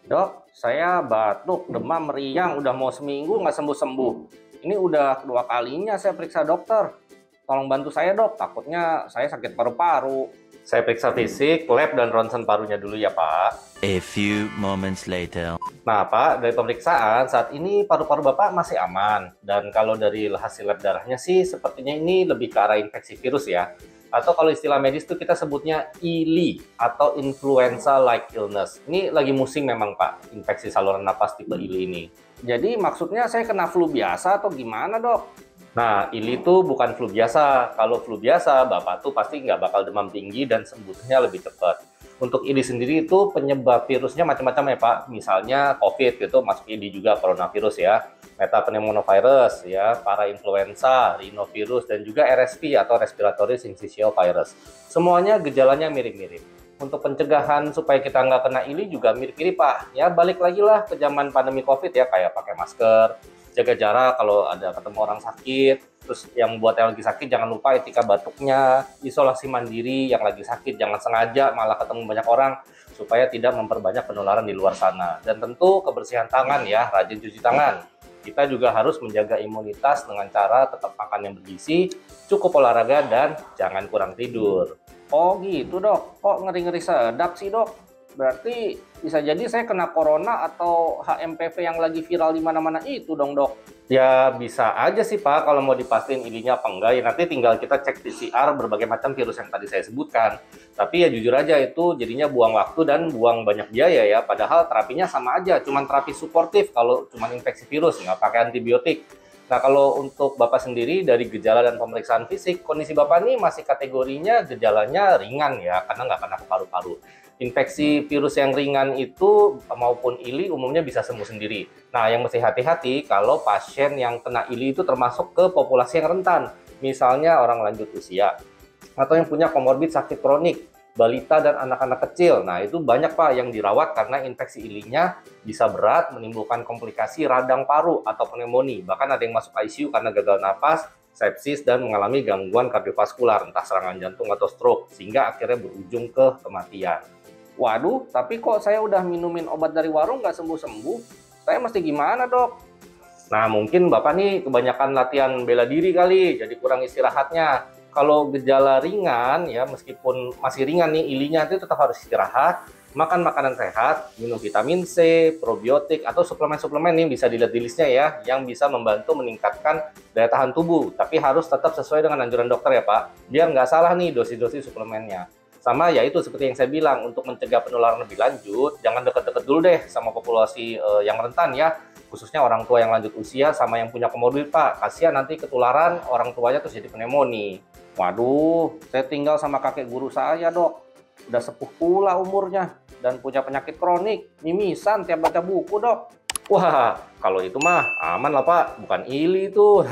Dok, saya batuk, demam, meriang, udah mau seminggu nggak sembuh-sembuh. Ini udah kedua kalinya saya periksa dokter. Tolong bantu saya dok, takutnya saya sakit paru-paru. Saya periksa fisik, lab, dan ronsen parunya dulu ya Pak. A few moments later. Nah Pak, dari pemeriksaan saat ini paru-paru Bapak masih aman. Dan kalau dari hasil lab darahnya sih sepertinya ini lebih ke arah infeksi virus ya. Atau kalau istilah medis tuh kita sebutnya ILI atau influenza-like illness. Ini lagi musim memang Pak, infeksi saluran napas tipe ILI ini. Jadi maksudnya saya kena flu biasa atau gimana dok? Nah, ILI itu bukan flu biasa. Kalau flu biasa, Bapak tuh pasti nggak bakal demam tinggi dan sembuhnya lebih cepat. Untuk ILI sendiri itu penyebab virusnya macam-macam ya Pak. Misalnya COVID gitu, masuk ILI juga coronavirus ya. Metapneumovirus ya, parainfluenza, rhinovirus, dan juga RSV atau respiratory syncytial virus. Semuanya gejalanya mirip-mirip. Untuk pencegahan supaya kita nggak kena ILI juga mirip-mirip Pak. Ya balik lagi lah ke zaman pandemi COVID ya, kayak pakai masker, jaga jarak kalau ada ketemu orang sakit. Terus yang buat yang lagi sakit jangan lupa etika batuknya, isolasi mandiri yang lagi sakit jangan sengaja malah ketemu banyak orang supaya tidak memperbanyak penularan di luar sana. Dan tentu kebersihan tangan ya, rajin cuci tangan. Kita juga harus menjaga imunitas dengan cara tetap makan yang bergizi, cukup olahraga, dan jangan kurang tidur. Oh gitu dok, kok ngeri-ngeri sedap sih dok? Berarti bisa jadi saya kena corona atau HMPV yang lagi viral di mana-mana itu dong dok? Ya bisa aja sih Pak, kalau mau dipastiin ininya apa enggak ya nanti tinggal kita cek PCR berbagai macam virus yang tadi saya sebutkan. Tapi ya jujur aja itu jadinya buang waktu dan buang banyak biaya ya, padahal terapinya sama aja, cuman terapi suportif kalau cuman infeksi virus, nggak pakai antibiotik. Nah kalau untuk Bapak sendiri dari gejala dan pemeriksaan fisik, kondisi Bapak ini masih kategorinya gejalanya ringan ya, karena nggak kena ke paru-paru. Infeksi virus yang ringan itu maupun ILI umumnya bisa sembuh sendiri. Nah, yang mesti hati-hati kalau pasien yang kena ILI itu termasuk ke populasi yang rentan. Misalnya orang lanjut usia, atau yang punya komorbid sakit kronik, balita dan anak-anak kecil. Nah, itu banyak Pak yang dirawat karena infeksi ILI-nya bisa berat, menimbulkan komplikasi radang paru atau pneumonia. Bahkan ada yang masuk ICU karena gagal napas, sepsis, dan mengalami gangguan kardiovaskular, entah serangan jantung atau stroke, sehingga akhirnya berujung ke kematian. Waduh, tapi kok saya udah minumin obat dari warung nggak sembuh-sembuh? Saya mesti gimana dok? Nah, mungkin Bapak nih kebanyakan latihan bela diri kali, jadi kurang istirahatnya. Kalau gejala ringan, ya meskipun masih ringan nih, ilinya itu tetap harus istirahat, makan makanan sehat, minum vitamin C, probiotik, atau suplemen-suplemen nih bisa dilihat di listnya ya, yang bisa membantu meningkatkan daya tahan tubuh. Tapi harus tetap sesuai dengan anjuran dokter ya Pak, biar nggak salah nih dosis-dosis suplemennya. Sama ya itu seperti yang saya bilang, untuk mencegah penularan lebih lanjut, jangan deket-deket dulu deh sama populasi yang rentan ya, khususnya orang tua yang lanjut usia sama yang punya komorbid Pak. Kasihan nanti ketularan orang tuanya terus jadi pneumonia. Waduh, saya tinggal sama kakek guru saya dok, udah sepuh pula umurnya dan punya penyakit kronik, mimisan tiap baca buku dok. Wah, kalau itu mah aman lah Pak, bukan ILI itu.